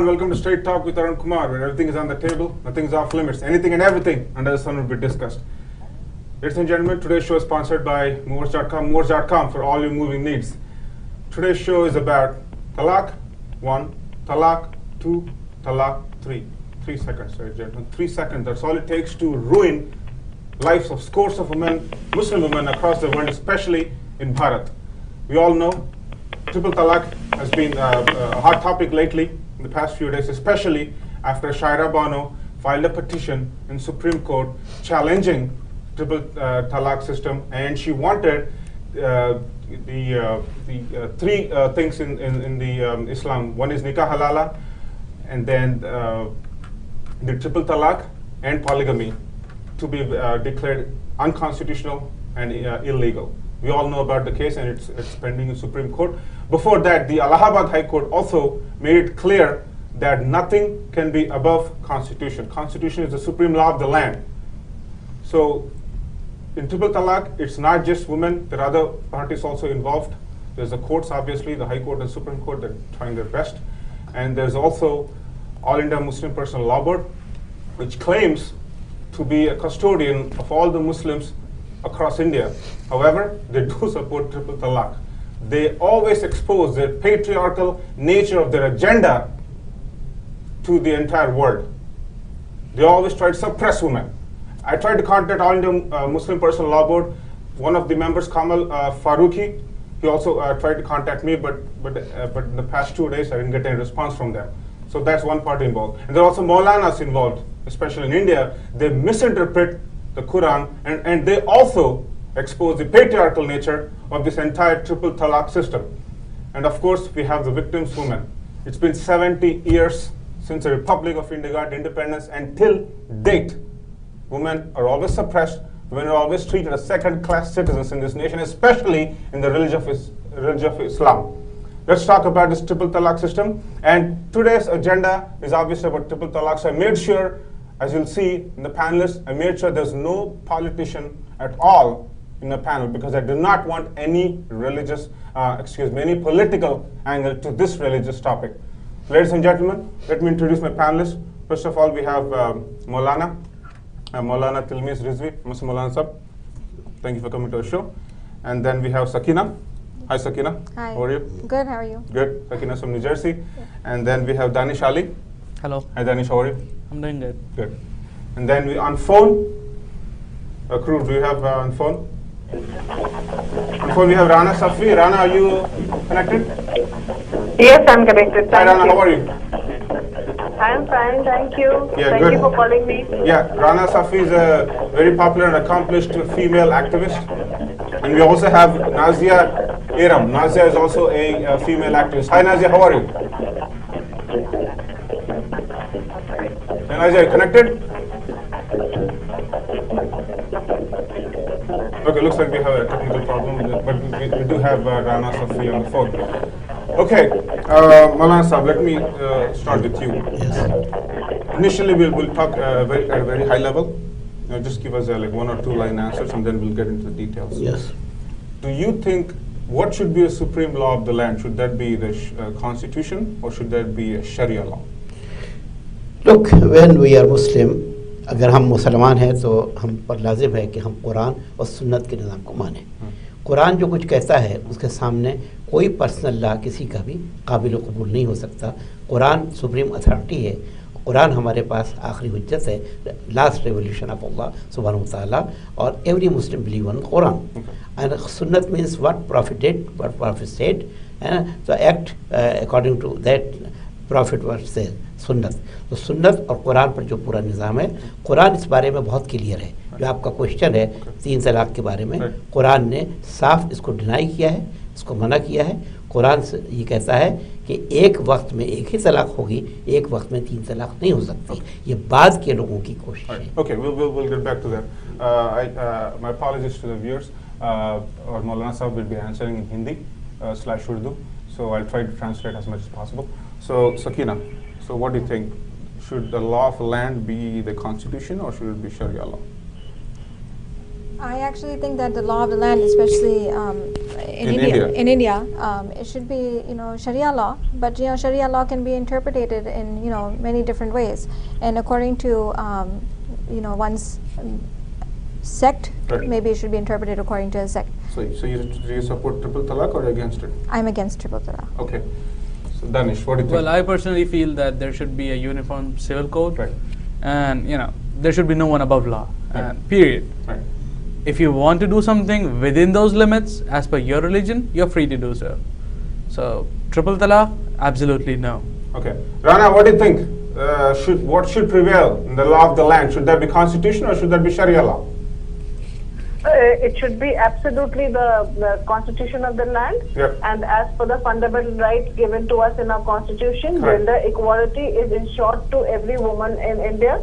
everyone, welcome to Straight Talk with Arun Kumar, where everything is on the table, nothing is off limits, anything and everything under the sun will be discussed. Ladies and gentlemen, today's show is sponsored by movers.com for all your moving needs. Today's show is about Talaq 1, Talaq 2, Talaq 3. 3 seconds, ladies and gentlemen, 3 seconds. That's all it takes to ruin lives of scores of women, Muslim women across the world, especially in Bharat. We all know Triple Talaaq has been a hot topic lately in the past few days, especially after Shaira Bano filed a petition in Supreme Court challenging Triple Talaaq system, and she wanted the three things in the Islam. One is nikah halala, and then the Triple Talaaq and polygamy to be declared unconstitutional and illegal. We all know about the case, and it's pending in Supreme Court. Before that, the Allahabad High Court also made it clear that nothing can be above Constitution. Constitution is the supreme law of the land. So in Triple Talaaq, it's not just women. There are other parties also involved. There's the courts, obviously, the High Court and Supreme Court, they're trying their best. And there's also All India Muslim Personal Law Board, which claims to be a custodian of all the Muslims across India. However, they do support Triple Talaaq. They always expose the patriarchal nature of their agenda to the entire world. They always try to suppress women. I tried to contact All India Muslim Personal Law Board. One of the members, Kamal Farooqi, he also tried to contact me, but in the past 2 days I didn't get any response from them. So that's one party involved. And there are also Maulanas involved, especially in India. They misinterpret the Quran, and they also expose the patriarchal nature of this entire Triple Talaaq system. And of course, we have the victims, women. It's been 70 years since the Republic of India got independence, and till date, women are always suppressed. Women are always treated as second-class citizens in this nation, especially in the religion of Islam. Let's talk about this Triple Talaaq system. And today's agenda is obviously about Triple Talaaq. So I made sure, as you'll see in the panelists, I made sure there's no politician at all in the panel, because I do not want any religious, any political angle to this religious topic. Ladies and gentlemen, let me introduce my panelists. First of all, we have Maulana Tilmis Rizvi. Mr. Maulana Sab, thank you for coming to our show. And then we have Sakina. Hi Sakina. Hi. How are you? Good, how are you? Good. Sakina's from New Jersey. Yeah. And then we have Danish Ali. Hello. Hi Danish, how are you? I'm doing good. Good. And then we on phone, crew, do you have on phone? On phone we have Rana Safi. Rana, are you connected? Yes, I'm connected. Hi Rana, how are you? I'm fine, thank you. Yeah, thank good. you for calling me. Yeah, Rana Safi is a very popular and accomplished female activist. And we also have Nazia Aram. Nazia is also a female activist. Hi Nazia, how are you? Hey Nazia, are you connected? Okay, looks like we have a technical problem, but we do have Rana Safi on the phone. Okay, Maulana Sahab, let me start with you. Yes. Initially, we'll talk at a very high level. Just give us like 1 or 2 line answers, and then we'll get into the details. Yes. Do you think what should be a supreme law of the land? Should that be the constitution, or should that be a Sharia law? Look, when we are Muslim, अगर हम मुसलमान हैं तो हम पर लाजिम है कि हम कुरान और सुन्नत के निज़ाम को मानें। कुरान जो कुछ कहता है उसके सामने कोई पर्सनल लॉ किसी का भी काबिल कबूल नहीं हो सकता। कुरान सुप्रीम अथॉरिटी है। कुरान हमारे पास आखिरी हुज्जत है, लास्ट रेवोल्यूशन ऑफ अल्लाह सुब्हानहू व तआला, और every Muslim believe in Quran and सुन्नत means what prophet did, what prophet said, तो act according to that prophet word से सुन्नत। तो सुन्नत और कुरान पर जो पूरा निज़ाम है, कुरान इस बारे में बहुत क्लियर है। जो आपका क्वेश्चन है 3 तलाक के बारे में, कुरान ने साफ इसको डिनाई किया है, इसको मना किया है। कुरान से ये कहता है कि एक वक्त में एक ही तलाक होगी, एक वक्त में 3 तलाक नहीं हो सकती। ये बाद के लोगों की कोशिश है। Okay, we'll get back to that. My apologies to the viewers. Or Maulana Sahab will be answering in Hindi / Urdu, so I'll try to translate as much as possible. So Sakina, so what do you think? Should the law of the land be the constitution, or should it be Sharia law? I actually think that the law of the land, especially In India. In India, it should be, Sharia law, but Sharia law can be interpreted in many different ways, and according to one's sect, Right. maybe it should be interpreted according to a sect. So you support Triple Talaq or against it? I'm against Triple Talaq. Okay. So Danish, what do you think? Well, I personally feel that there should be a uniform civil code, Right. and there should be no one above law. Right. And period. Right. If you want to do something within those limits, as per your religion, you're free to do so. So, Triple Talaq, absolutely no. Okay. Rana, what do you think? What should prevail in the law of the land? Should that be constitution or should that be Sharia law? It should be absolutely the constitution of the land. Yep. And as per the fundamental rights given to us in our constitution, Correct. gender equality is ensured to every woman in India.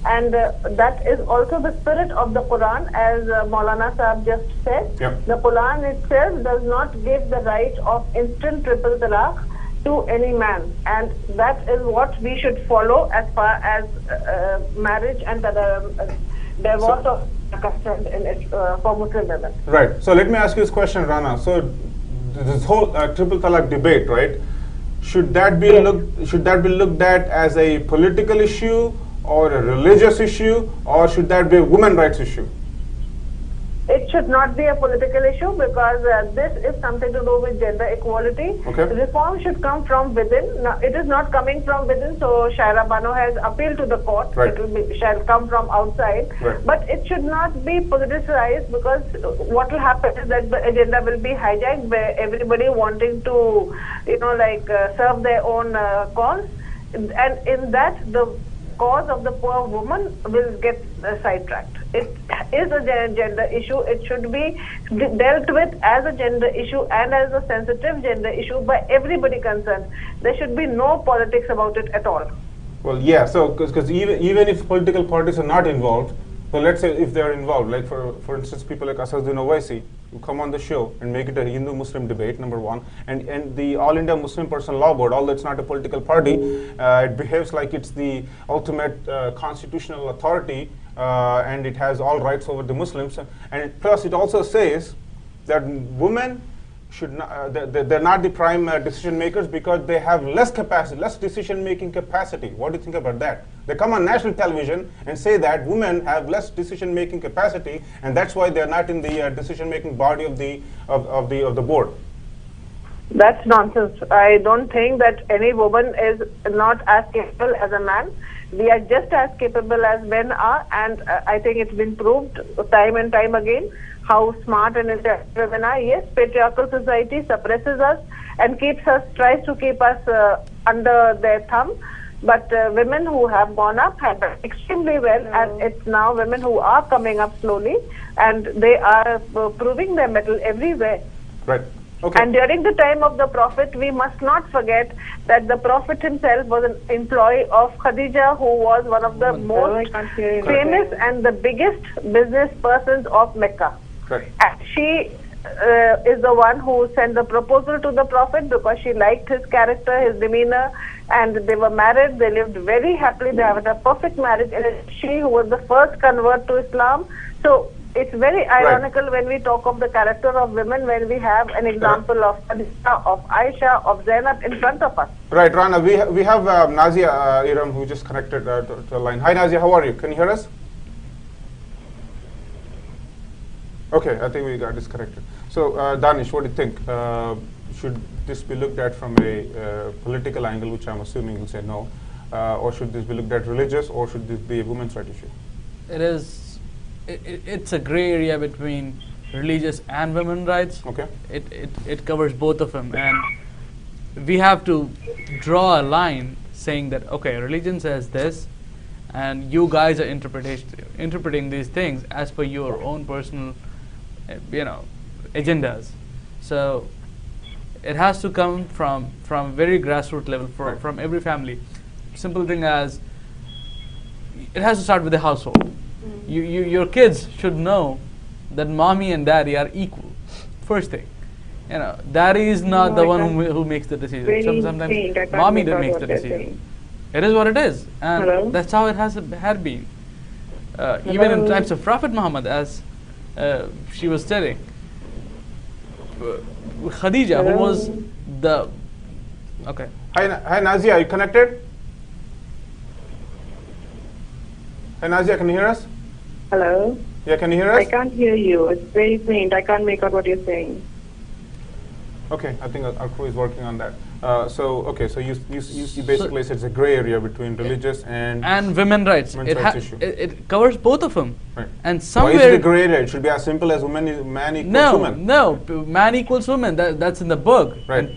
And that is also the spirit of the Quran, as Maulana Saab just said. Yep. The Quran itself does not give the right of instant triple talaq to any man, and that is what we should follow as far as marriage and divorce are concerned for Muslim women. Right. So let me ask you this question, Rana. So this whole Triple Talaq debate, right? Should that be looked at as a political issue or a religious issue, or should that be a women's rights issue? It should not be a political issue because this is something to do with gender equality. Okay. Reform should come from within. Now, it is not coming from within, so Shaira Bano has appealed to the court. Right. It shall come from outside. Right. But it should not be politicized because what will happen is that the agenda will be hijacked by everybody wanting to, serve their own cause. And in that, the cause of the poor woman will get sidetracked. It is a gender issue. It should be dealt with as a gender issue and as a sensitive gender issue by everybody concerned. There should be no politics about it at all. Well, yeah. So because even if political parties are not involved, so let's say if they are involved, like for instance, people like Asaduddin Owaisi who come on the show and make it a Hindu-Muslim debate, number one, and the All India Muslim Personal Law Board, although it's not a political party, it behaves like it's the ultimate constitutional authority, and it has all rights over the Muslims. And plus, it also says that women should not, they're not the prime decision makers because they have less capacity, less decision making capacity. What do you think about that? They come on national television and say that women have less decision making capacity, and that's why they're not in the decision making body of the board. That's nonsense. I don't think that any woman is not as capable as a man. We are just as capable as men are, and I think it's been proved time and time again how smart and intelligent women are. Yes, patriarchal society suppresses us and tries to keep us under their thumb. But women who have gone up have done extremely well, and it's now women who are coming up slowly, and they are proving their mettle everywhere. Right. Okay. And during the time of the Prophet, we must not forget that the Prophet himself was an employee of Khadija, who was one of the most famous and the biggest business persons of Mecca. Right. And she is the one who sent the proposal to the Prophet because she liked his character, his demeanor, and they were married. They lived very happily. They had a perfect marriage, and it's she who was the first convert to Islam. So it's very ironical when we talk of the character of women, when we have an example of Khadija, of Aisha, of Zainab in front of us. Right, Rana. We have Nazia Iram who just connected to the line. Hi, Nazia. How are you? Can you hear us? Okay, I think we got disconnected. So, Danish, what do you think? Should this be looked at from a political angle, which I'm assuming you'll say no, or should this be looked at religious, or should this be a women's right issue? It is. It's a gray area between religious and women's rights. Okay. It covers both of them, and we have to draw a line saying that okay, religion says this, and you guys are interpreting these things as per your own personal, agendas. So it has to come from very grassroots level, from every family. Simple thing as it has to start with the household. Your kids should know that mommy and daddy are equal. First thing, daddy is not the one who makes the decision. Really Sometimes mommy makes the decision. It is what it is, and that's how it had been. Even in times of Prophet Muhammad, as she was telling, Khadija, who was the okay. Hi Nazia, are you connected? Hi Nazia, can you hear us? Hello? Yeah, can you hear us? I can't hear you. It's very faint. I can't make out what you're saying. Okay, I think our crew is working on that. So you basically said it's a gray area between religious and women rights. issue. It covers both of them. Right. And somewhere. Why is it a gray area? It should be as simple as man equals woman. No, man equals woman. That's in the book. Right. And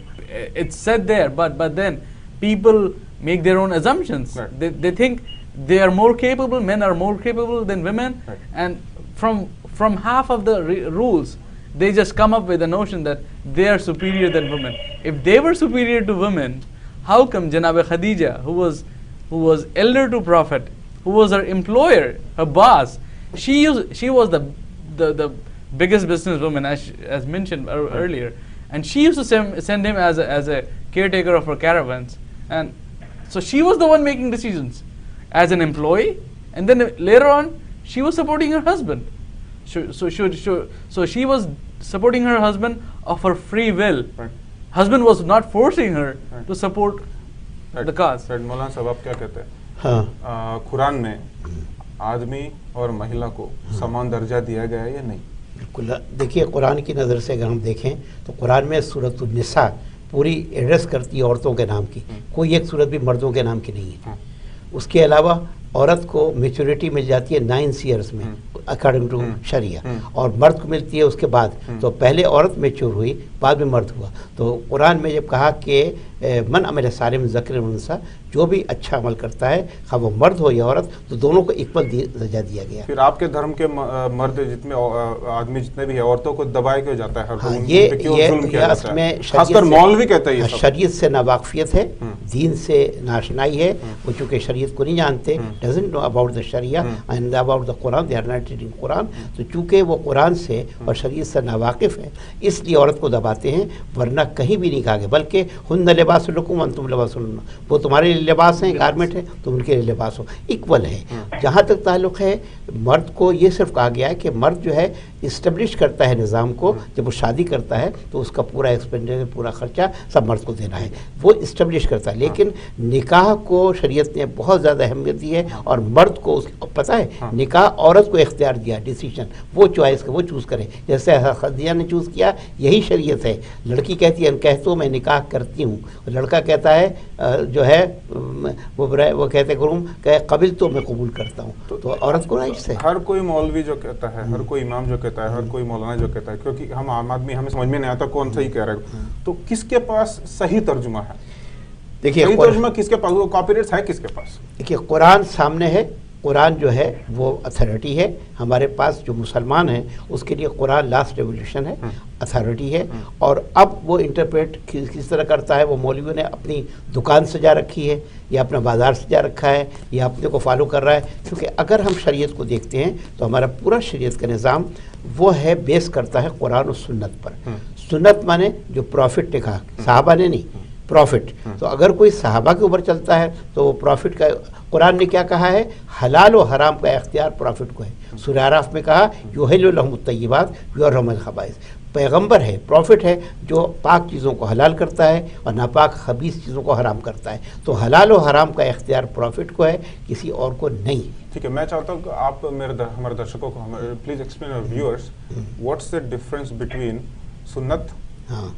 it's said there, but then people make their own assumptions. Right. They think they are more capable. Men are more capable than women, right. and from half of the rules, they just come up with the notion that they are superior than women. If they were superior to women, how come Janab Khadija, who was elder to Prophet, who was her employer, her boss, she was the biggest businesswoman as mentioned earlier, and she used to send him as a caretaker of her caravans, and so she was the one making decisions as an employee, and then later on she was supporting her husband. So she was supporting her husband of her free will. Right. Husband was not forcing her right. to support the cause. Right. मौलाना साहब आप क्या कहते हैं? हाँ, कुरान में आदमी और महिला को समान दर्जा दिया गया है या नहीं? बिल्कुल. देखिए, कुरान की नज़र से अगर हम देखें तो कुरान में सूरत निसा पूरी एड्रेस करती है औरतों के नाम की. कोई एक सूरत भी मर्दों के नाम की नहीं है. उसके अलावा औरत को मैच्योरिटी मिल जाती है 9 ईयर्स में अकॉर्डिंग टू शरिया, और मर्द को मिलती है उसके बाद. तो पहले औरत मैच्योर हुई, बाद में मर्द हुआ. तो कुरान में जब कहा कि मन अमल सालिम ज़कर उनसा, जो भी अच्छा अमल करता है, खा वो मर्द हो या औरत, तो दोनों को इक्वल दर्जा दिया गया. फिर आपके धर्म के मर्द जितने आदमी जितने भी है, औरतों को दबाया क्यों जाता है? हाँ, ये खासकर मौलवी कहता है शरीयत से नावाकफियत है, दीन से नाशनाई है. वो चूँकि शरीयत को नहीं जानते, doesn't know about the sharia and about the Quran, they are not reading Quran. तो चूँकि वो कुरान से और शरीयत से नावाकिफ है, इसलिए औरत को दबाते हैं. वरना कहीं भी नहीं कहा गया, बल्कि हुन्ना लिबास लकुम अंतुम लिबास लहुन्ना, वो तुम्हारे लिए लिबास हैं, गारमेंट है, तुम उनके लिए लिबास हो. इक्वल है. जहाँ तक ताल्लुक़ है मर्द को, ये सिर्फ कहा गया है कि मर्द जो है इस्टेब्लिश करता है निज़ाम को. जब वो शादी करता है तो उसका पूरा एक्सपेंडिचर, पूरा खर्चा सब मर्द को देना है, वो इस्टेब्लिश करता है. लेकिन निकाह को शरीयत ने बहुत ज़्यादा अहमियत दी है, और मर्द को पता है निकाह औरत को इख्तियार दिया, डिसीजन वो चॉइस वो चूज़ करे. जैसे खदीजा ने चूज़ किया, यही शरीयत है. लड़की कहती है कहतो मैं निकाह करती हूँ, लड़का कहता है जो है वो कहते गुरुम कहे कबिल तो मैं कबूल करता हूँ. तो औरत को राइट से हर कोई मौलवी जो कहता है, हर कोई इमाम जो कहता है, हर कोई मौलाना जो कहता है, क्योंकि हम आम आदमी, हमें समझ में नहीं आता कौन सही कह रहा है. तो किसके पास सही तर्जुमा है? देखिए, सही तर्जुमा किसके पास, वो कॉपीराइट्स है किसके पास? देखिए, कुरान सामने है. कुरान जो है वो अथॉरिटी है हमारे पास. जो मुसलमान हैं उसके लिए कुरान लास्ट रेवोल्यूशन है, अथॉरिटी है. और अब वो इंटरप्रेट किस तरह करता है, वो मौलवियों ने अपनी दुकान सजा रखी है, या अपना बाज़ार सजा रखा है, या अपने को फॉलो कर रहा है. क्योंकि अगर हम शरीयत को देखते हैं तो हमारा पूरा शरीयत का निज़ाम वो है बेस करता है कुरान और सुन्नत पर. सुन्नत माने जो प्रॉफिट ने कहा, साहबा ने नहीं, प्रॉफिट. तो अगर कोई सहाबा के ऊपर चलता है तो प्रॉफिट का, कुरान ने क्या कहा है, हलाल और हराम का इख्तियार प्रॉफिट को है. सूरह आराफ में कहा युहिल्लु लहुमुत तय्यिबात वयुहर्रिमु खबाइस. पैगंबर है, प्रॉफिट है, जो पाक चीज़ों को हलाल करता है और नापाक खबीस चीज़ों को हराम करता है. तो हलाल और हराम का इख्तियार प्रॉफिट को है, किसी और को नहीं. ठीक है, मैं चाहता हूँ कि आप हमारे दर्शकों को please explain our viewers what's the difference between Sunnat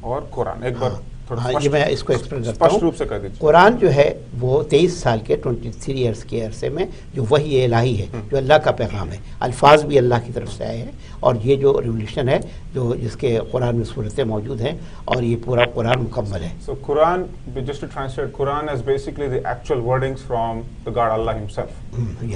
और कुरान. एक बार हाँ, ये मैं इसको एक्सप्लेन करता हूँ. रूप से कर दीजिए. कुरान जो है वो 23 साल के 23 ईयर्स के अरसे में जो वही इलाही है, जो अल्लाह का पैगाम है, अल्फाज भी अल्लाह की तरफ से आए हैं. और ये जो रिवोल्यूशन है जो जिसके कुरान में सूरतें मौजूद हैं, और ये पूरा कुरान मुकम्मल है. So Quran, just to translate, Quran is basically the actual wordings from the god Allah himself.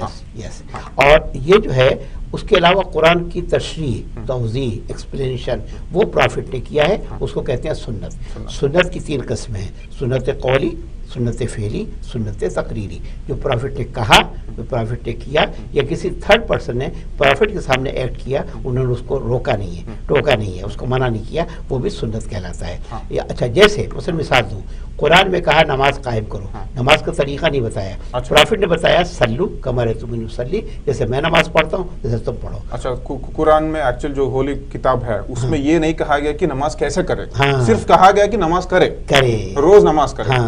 Yes yes. और ये जो है उसके अलावा कुरान की तशरीह, तौज़ी, एक्सप्लेनेशन वो प्रॉफिट ने किया है, उसको कहते हैं सुन्नत. सुन्नत की 3 किस्में हैं, सुन्नत कौली, सुन्नत फ़ेली, सुन्नत तकरीरी. जो प्रॉफिट ने कहा, जो प्रॉफिट ने किया, या किसी थर्ड पर्सन ने प्रॉफिट के सामने एक्ट किया, उन्होंने उसको रोका नहीं है, टोका नहीं है, उसको मना नहीं किया, वो भी सुन्नत कहलाता है. या अच्छा, जैसे मसलन मिसाल दूँ, कुरान में कहा नमाज कायम करो, नमाज का तरीका नहीं बताया। प्रॉफिट ने बताया सल्लू कमा रहे तुम सल्ली, जैसे मैं नमाज पढ़ता हूँ जैसे तुम पढ़ो। अच्छा, कुरान में एक्चुअल जो होली किताब है उसमें ये नहीं कहा गया कि नमाज कैसे करे, सिर्फ कहा गया कि नमाज करे, रोज नमाज करे।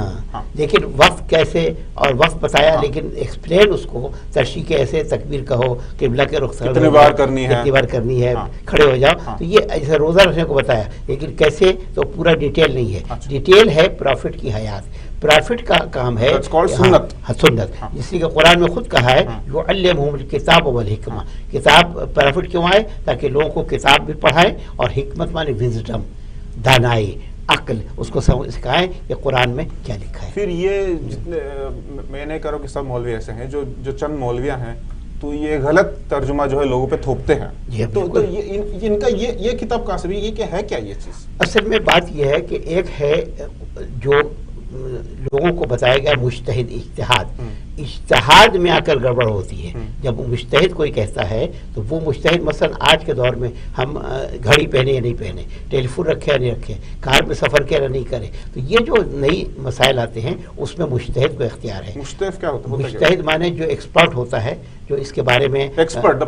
लेकिन वक्त कैसे और वक्त बताया, लेकिन एक्सप्लेन उसको तरशी के ऐसे तकबीर कहो, किबला के रुख कितनी बार करनी है, खड़े हो जाओ, तो ये जैसे रोजा रखने को बताया, लेकिन कैसे तो पूरा डिटेल नहीं है। डिटेल है प्रॉफिट की हयात, प्रॉफिट का काम है सुन्नत, सुन्नत, जिसलिए कुरान में खुद कहा है जो अल्लमहुमुल किताब वल हिकमा, किताब प्रॉफिट क्यों आए, ताकि लोगों को किताब भी पढ़ाए और हिकमत माने विजडम, दानाई, अक्ल, उसको सिखाएं कि कुरान में क्या लिखा है। फिर ये जितने मैं नहीं कह रहा हूँ कि सब मौलवी ऐसे हैं, जो चंद मौलवियाँ हैं तो ये गलत तर्जुमा जो है लोगों पे थोपते हैं, तो ये इनका ये किताब कहाँ से भी, ये क्या है, क्या ये चीज़? असल में बात यह है कि एक है जो लोगों को बताया गया मुज्तहिद इज्तिहाद, इज्तिहाद में आकर गड़बड़ होती है। जब मुज्तहिद कोई कहता है तो वो मुज्तहिद, मसलन आज के दौर में हम घड़ी पहने या नहीं पहने, टेलीफोन रखे या नहीं रखे, कार में सफ़र किया या नहीं करे, तो ये जो नई मसाइल आते हैं उसमें मुज्तहिद को इख्तियार है। मुज्तहिद क्या होता है? मुज्तहिद माने जो एक्सपर्ट होता है, जो इसके बारे में एक्सपर्ट, द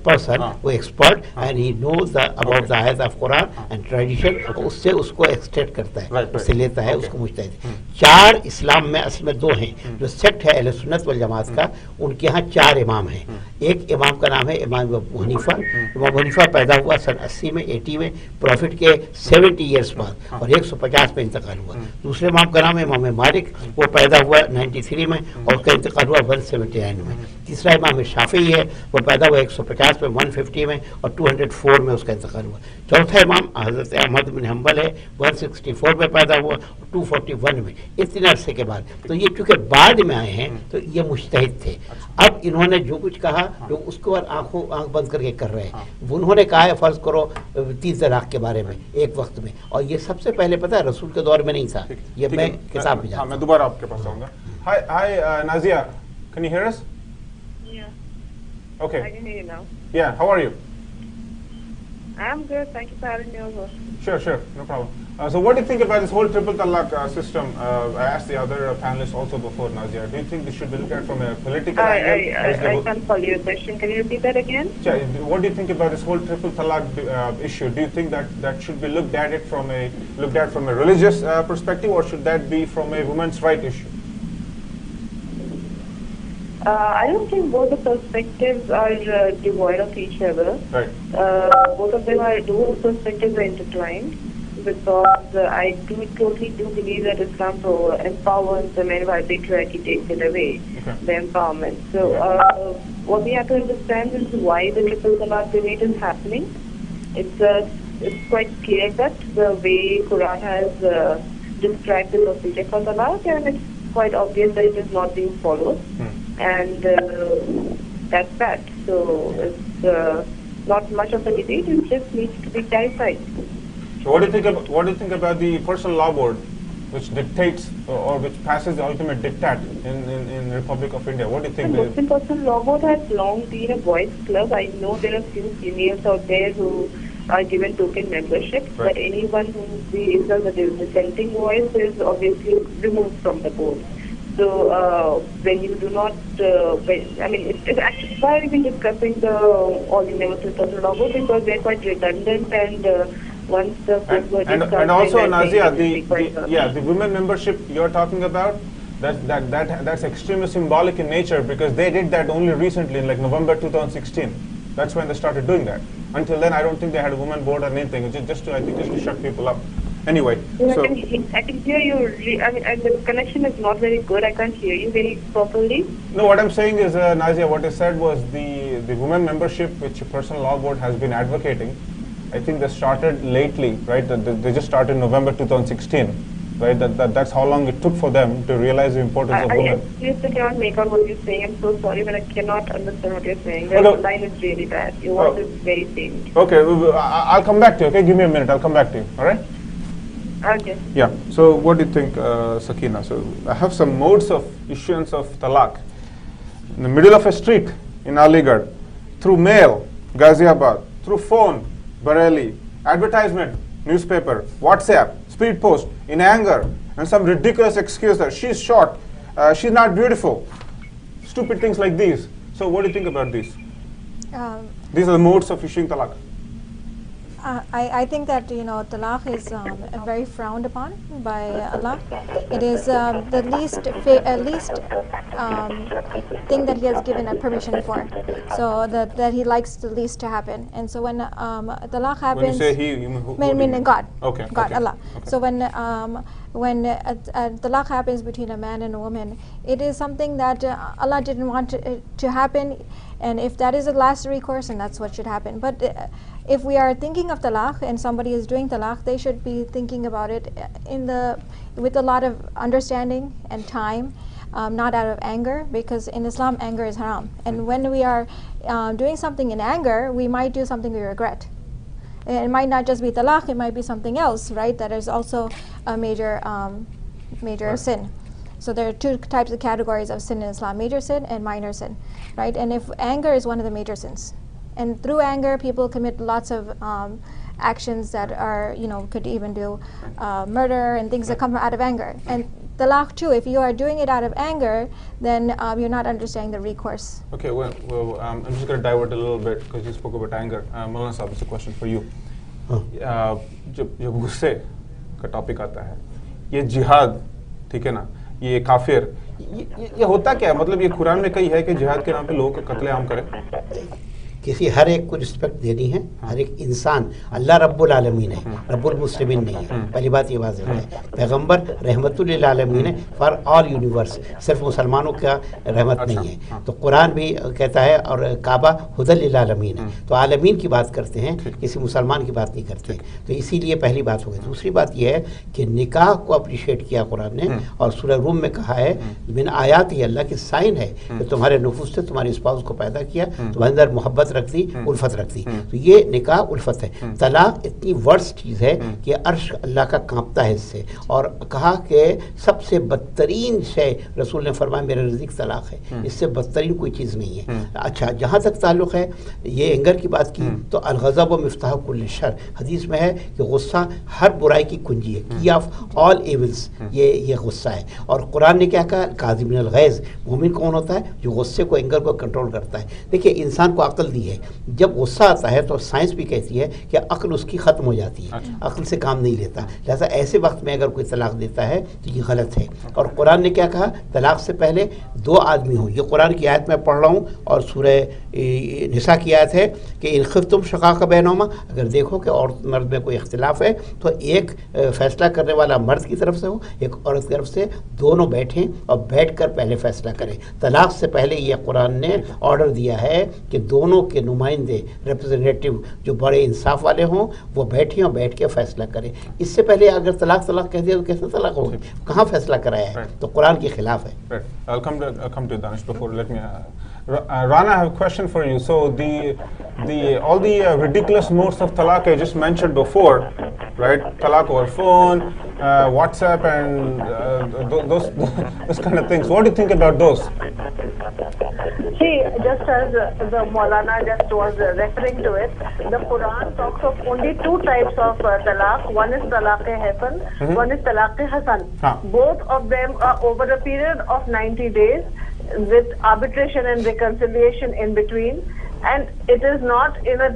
पर्सन, वो expert and he knows about the ayat of Quran and tradition, उससे उसको एक्सट्रैक्ट करता है, उससे लेता है, उसको मुज्तहिद। चार इस्लाम में असल में दो हैं, जो सेक्ट है अहले सुन्नत वल जमात का, उनके यहाँ चार इमाम हैं। एक इमाम का नाम है इमाम अबू हनीफा। इमाम हनीफा पैदा हुआ सन 80 में, 80 में, प्रॉफिट के 70 ईयर्स बाद, और 150 में इंतकाल हुआ। दूसरे इमाम का नाम है इमाम मालिक, वो पैदा हुआ 93 में और उसका इंतकाल हुआ 179 में। तीसरा इमाम शाफी है, वो पैदा हुआ 150 में, 150 में और 204 में उसका इंतकाल हुआ। चौथा इमाम हज़रत अहमद बिन हम्बल है, 164 में पैदा हुआ, 241 में, इतने अरसे के बाद। तो ये चूंकि बाद में आए हैं तो ये मुज्तहिद थे। अब इन्होंने जो कुछ कहा, लोग उसके बाद आंख बंद करके कर रहे हैं। उन्होंने कहा है फर्ज करो 3 तलाक के बारे में एक वक्त में, और ये सबसे पहले पता है रसूल के दौर में नहीं था। ये मैं किताब में जानता हूं। मैं दोबारा आपके पास आऊंगा। Hi Nazia, can you hear us? Okay. I can hear you now. Yeah, how are you? I'm good. Thank you for having me over. Sure, no problem. So what do you think about this whole Triple Talaaq system? I asked the other panelists also before, Nazia. Do you think this should be looked at from a political angle? I can't follow your question. Can you repeat that again? What do you think about this whole Triple Talaaq issue? Do you think that should be looked at from a religious perspective, or should that be from a women's right issue? I don't think both the perspectives are devoid of each other. Right. Both perspectives are intertwined, because I totally believe that Islam empowers the men, while patriarchy takes it away, the empowerment. So what we have to understand is why the Triple Talaaq debate is happening. It's quite clear that the way Quran has described the procedure for Talaq, and it's quite obvious that it is not being followed. And that's that. So it's not much of a debate. It just needs to be clarified. So what do you think about the personal law board, which dictates or which passes the ultimate diktat in Republic of India? What do you think? The Muslim personal law board has long been a boys' club. I know there are few females out there who are given token membership, but anyone who is a dissenting voice is obviously removed from the board. So when you do not, it's actually why we've been discussing all the Universal Personal Law Board, because they're quite redundant, and once the and also Nazia, the women membership you're talking about, that's extremely symbolic in nature, because they did that only recently in like November 2016. That's when they started doing that. Until then, I don't think they had a women board or anything. It's just to shut people up. Anyway, so I can hear you. The connection is not very good. I can't hear you very properly. No, what I'm saying is, Nazia, what I said was the women membership, which a personal law board has been advocating, I think they started lately, right? They just started in November 2016, right? That's how long it took for them to realize the importance of women. I seriously cannot make out what you're saying. I'm so sorry, but I cannot understand what you're saying. The line is really bad. Your voice is very faint. Okay, I'll come back to you. Okay, give me a minute. I'll come back to you. All right? Okay. Yeah. So what do you think, Sakina? So I have some modes of issuance of talaq. In the middle of a street in Aligarh, through mail, Ghaziabad, through phone, Bareilly, advertisement, newspaper, WhatsApp, speed post, in anger, and some ridiculous excuse that she's short, she's not beautiful, stupid things like these. So what do you think about these? These are the modes of issuing talaq. I think that talaq is very frowned upon by Allah. It is the least thing that He has given a permission for, so that He likes the least to happen. And so when talaq happens, when you say He, you mean God. Okay. God, okay. Allah. Okay. So when talaq happens between a man and a woman, it is something that Allah didn't want to happen, and if that is the last recourse, and that's what should happen. But if we are thinking of talaq and somebody is doing talaq, they should be thinking about it with a lot of understanding and time, not out of anger, because in Islam anger is haram. And when we are doing something in anger, we might do something we regret. It might not just be talaq, it might be something else, right? That is also a major sin. So there are two types of categories of sin in Islam: major sin and minor sin, right? And if anger is one of the major sins, and through anger people commit lots of actions that are, could even do murder and things that come out of anger. And talaq too, if you are doing it out of anger, then you're not understanding the recourse. Okay, well I'm just going to divert a little bit because you spoke about anger. Maulana Sahab, it's a question for you. जब गुस्से का topic आता है, ये जिहाद, ठीक है ना, ये काफिर, ये होता क्या है? मतलब ये कुरान में कही है कि जिहाद के नाम पे लोगों को कत्लेआम करें? किसी हर एक को रिस्पेक्ट देनी है, हर एक इंसान अल्लाह रब्बुल आलमीन है, रब्बुल मुस्लिमीन नहीं है। पहली बात ये वाज़ेह है, पैगंबर रहमतुल लिल आलमीन है, फॉर ऑल यूनिवर्स, सिर्फ मुसलमानों का रहमत नहीं है। तो कुरान भी कहता है और काबा हुदल लिल आलमीन है, तो आलमीन की बात करते हैं, किसी मुसलमान की बात नहीं करते। तो इसीलिए पहली बात हो गई। दूसरी बात यह है कि निकाह को अप्रिशिएट किया कुरान ने, और सूरह रूम में कहा है मिन आयात ही, अल्लाह की साइन है कि तुम्हारे नफूस से तुम्हारे स्पाउस को पैदा किया, तुम्हारे अंदर मोहब्बत रखती, उल्फत रखती। तो ये निकाह उल्फत है। तलाक इतनी वर्स्ट चीज़ है कि अर्श अल्लाह का कांपता है इससे, और कहा कि सबसे बदतरीन शय, रसूल ने फरमाया मेरा नज़दीक तलाक है, इससे बदतरीन कोई चीज़ नहीं है। अच्छा, जहाँ तक ताल्लुक़ है ये एंगर की बात की, तो अलग़ज़ब व मिफ्ताह कुल्ल शर, हदीस में है कि गुस्सा हर बुराई की कुंजी है, की ऑफ ऑल एविल्स, ये गुस्सा है। और कुरान ने क्या कहा? काज़िमिनल गैज़, मोमिन कौन होता है? जो गुस्से को, एंगर को कंट्रोल करता है। देखिए, इंसान को अक्ल दी है, जब गुस्सा आता है तो साइंस भी कहती है कि अक्ल उसकी ख़त्म हो जाती है, अक्ल से काम नहीं लेता। लिहाजा ऐसे वक्त में अगर कोई तलाक देता है तो ये गलत है। और कुरान ने क्या कहा? तलाक से पहले दो आदमी हों। ये कुरान की आयत मैं पढ़ रहा हूँ, और सूरह निसा की आयत है कि इन खिफ्तुम शक़ाक़ बैनहुमा, अगर देखो कि औरत मर्द में कोई इख्तिलाफ है तो एक फ़ैसला करने वाला मर्द की तरफ से हो, एक औरत की तरफ से, दोनों बैठें और बैठकर पहले फ़ैसला करें। तलाक से पहले ये कुरान ने ऑर्डर दिया है कि दोनों के नुमाइंदे, रिप्रेजेंटेटिव जो बड़े इंसाफ वाले हों, वो बैठें और बैठ के फ़ैसला करें। इससे पहले अगर तलाक कह दिया तो कैसे तलाक होगी? कहाँ फ़ैसला कराया है? तो कुरान के खिलाफ है। I'll come to Danish before. Let me Rana, I have a question for you. So all the ridiculous modes of talaq I just mentioned before, right? Talaq over phone, WhatsApp, and those kind of things. What do you think about those? See, just as the Maulana just was referring to it, the Quran talks of only two types of talaq. One is talaq-e-hasan, one is talaq-e-hasan. Both of them are over a period of 90 days with arbitration and reconciliation in between. And it is not in a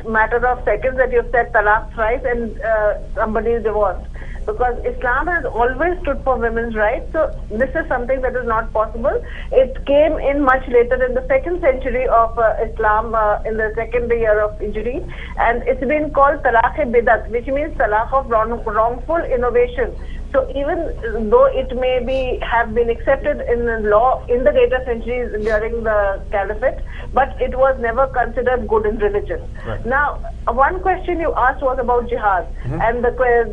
matter of seconds that you've said talaq thrice and somebody is divorced. Because Islam has always stood for women's rights, so this is something that is not possible. It came in much later in the 2nd century of Islam, in the 2nd year of Hijri, and it's been called talaq-e-bidat, which means talaq of wrongful innovation. So even though it may have been accepted in the law in the later centuries during the Caliphate, but it was never considered good in religion. Right. Now, one question you asked was about jihad, and the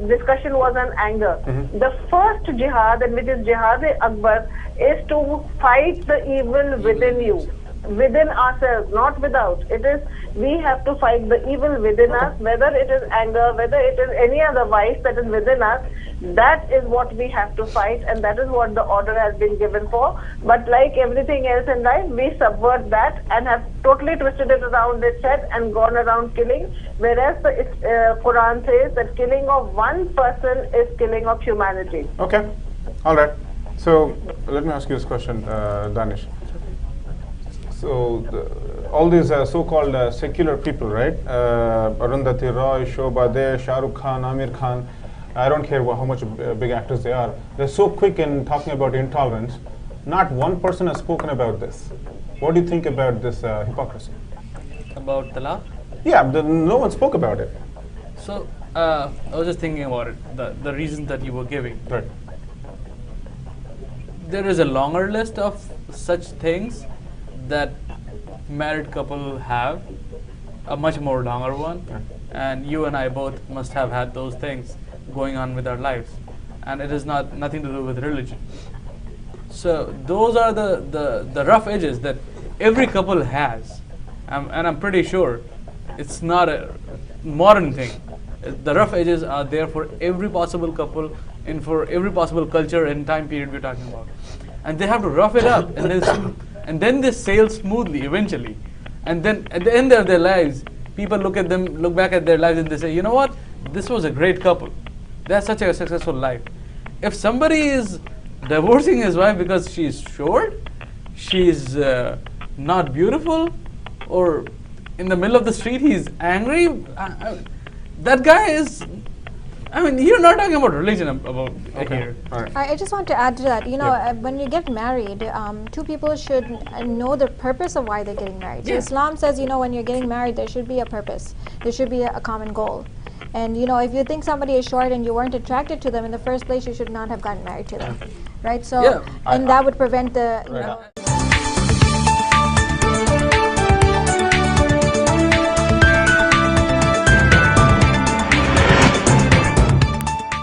discussion was on anger. The first jihad, and which is jihad-e-akbar, is to fight the evil within you. within ourselves, not without. It is, we have to fight the evil within us, whether it is anger, whether it is any other vice that is within us. That is what we have to fight, and that is what the order has been given for. But like everything else in life, we subvert that and have totally twisted it around its head and gone around killing, whereas the Quran says that killing of one person is killing of humanity. Okay, all right. So let me ask you this question, Danish. So all these so-called secular people, right? Arundhati Roy, Shobha De, Shah Rukh Khan, Amir Khan, I don't care how much big actors they are. They're so quick in talking about intolerance. Not one person has spoken about this. What do you think about this hypocrisy? About Talaq? Yeah, no one spoke about it. So I was just thinking about it, the reasons that you were giving. Right. There is a longer list of such things that married couple have, a much more longer one, and you and I both must have had those things going on with our lives, and it is nothing to do with religion. So those are the rough edges that every couple has, and I'm pretty sure it's not a modern thing. The rough edges are there for every possible couple and for every possible culture and time period we're talking about, and they have to rough it up, and then they sail smoothly eventually, and then at the end of their lives, people look back at their lives and they say, you know what, this was a great couple. That's such a successful life. If somebody is divorcing his wife because she's short, she's not beautiful, or in the middle of the street he's angry, that guy is, I mean, you're not talking about religion about here. All right. I just want to add to that. You know, when you get married, two people should know the purpose of why they're getting married. So Islam says, you know, when you're getting married, there should be a purpose. There should be a common goal. And you know, if you think somebody is short and you weren't attracted to them in the first place, you should not have gotten married to them, right? So, and that would prevent the, you know.